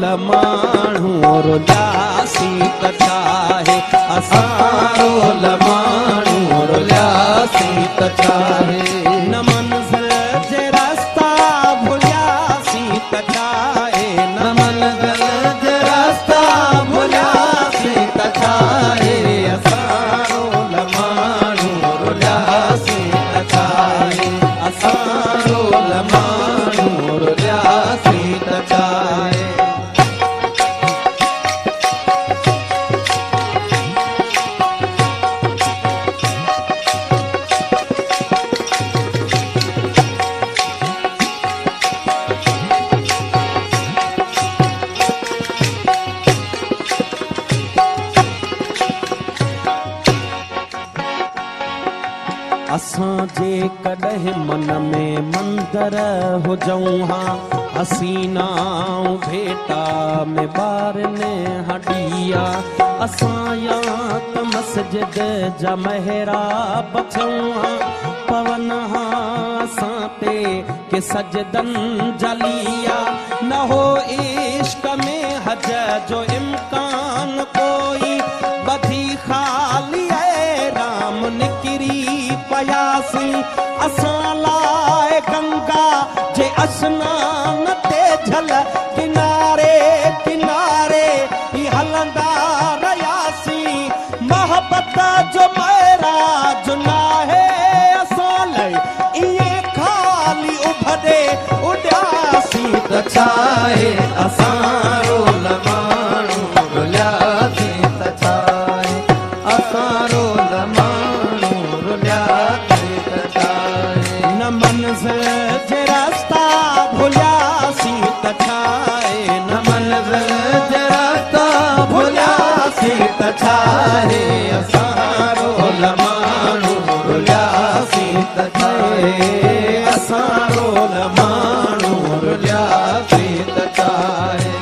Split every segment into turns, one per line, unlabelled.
लमाणू रुलियासी त चाहे असां लमाणू रुलियासी त चाहे न मंज़िल जे रास्ता भुलियासी त चाहे न मंज़िल जे रास्ता भुलियासी त चाहे असां लमाणू रुलियासी त चाहे असां लमाणू रुलियासी त चाहे असां जे कॾहिं मन में मंदर हुजऊं हा हसीनाऊं भेटा में ॿारनि हॾिया असां या त मस्जिद जा महराब थियूं हा पवन हा असां ते के सजदन जलिया न हो इश्क में हज जो इम्कान कोई बधी ख़ाली राम निकिरी पयासी असां लाइ गंगा जे अस्नान ते झल किनारे किनारे ही हलंदा रहियासी मोहब्बत जो महराज नाहे असां लाइ इएं ख़ाली उभरे उॾियासी त चाहे असां लमाणू रुलियासी त चाहे असां लमाणू रुलियासी त चाहे न मंज़िल जे रास्ता भुलियासी त चाहे न मंज़िल जे रास्ता भुलियासी त चाहे असां लमाणू रुलियासी त चाहे असां लमाणू रुलियासी त चाहे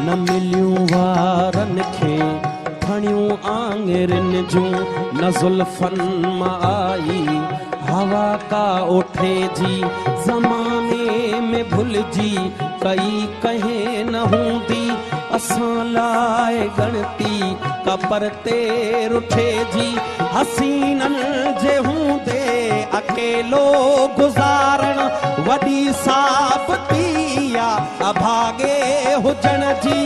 न मिलियूं वारनि खे खणियूं आङिरिन जूं न ज़ुल्फ़नि मां आई हवा का ओठे जी ज़माने में भुलिजी कई कंहिं न हूंदी असां लाइ गणती कबर ते रुठे जी हसीननि जे हूंदे अकेलो गुज़ारण वॾी साबती अभागे हुजण जी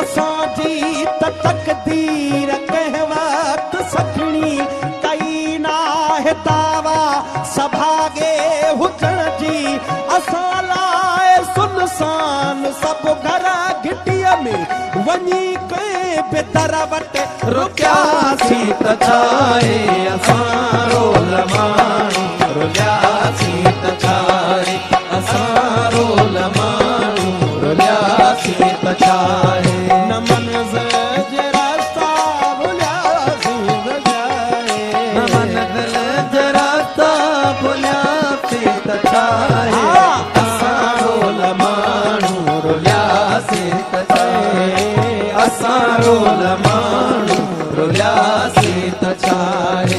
असांजी त तक़दीर कंहिं वक़्तु सखणी कई नाहे तावा सभागे हुजण जी असां लाइ सुनसान सभु घर घिटीअ में वञी कंहिं बि दर वटि रुकियासी त चाहे असां लमाणू रुलियासी त चाहे असां लमाणू रुलियासी त चाहे न मंज़िल जे रास्ता भुलियासी त चाहे न मंज़िल जे रास्ता भुलियासी त चाहे असां लमाणू रुलियासी त चाहे असां लमाणू रुलियासी त चाहे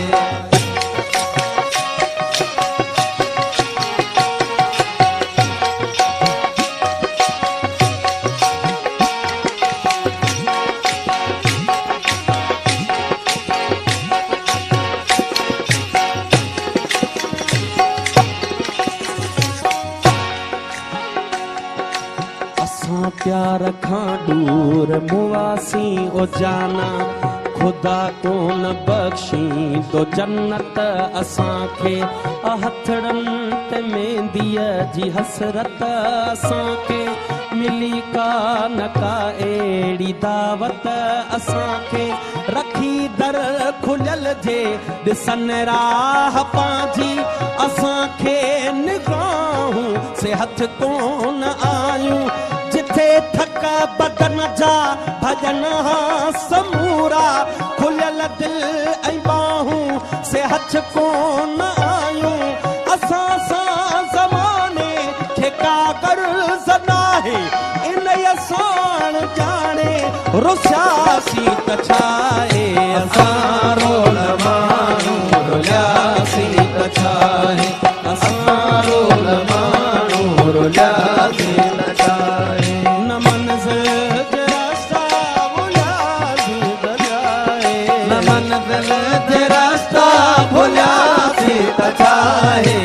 प्यार खां दूर मुआसी ओ जाना खुदा कोन बख्शी तो जन्नत असांखे हथड़नि ते मेहंदीअ जी हसरत असांखे मिली का न का अहिड़ी दावत असांखे रखी दर खुलियल जे ॾिसनि राह पंहिंजी असांखे निगाहूं से हथ कोन आयूं जिथे थक बदन जा भजन समूरा खुलियल दिल ऐं बाहूं से हथ कोन आयूं रुसियासीं त छाहे असां रोल माण्हू रुलियासीं त छाहे असां रोल माण्हू रुलियासीं त छाहे न मंज़िल जे रास्ता भुलियासीं त छाहे न मंज़िल जे रास्ता भुलियासीं त छाहे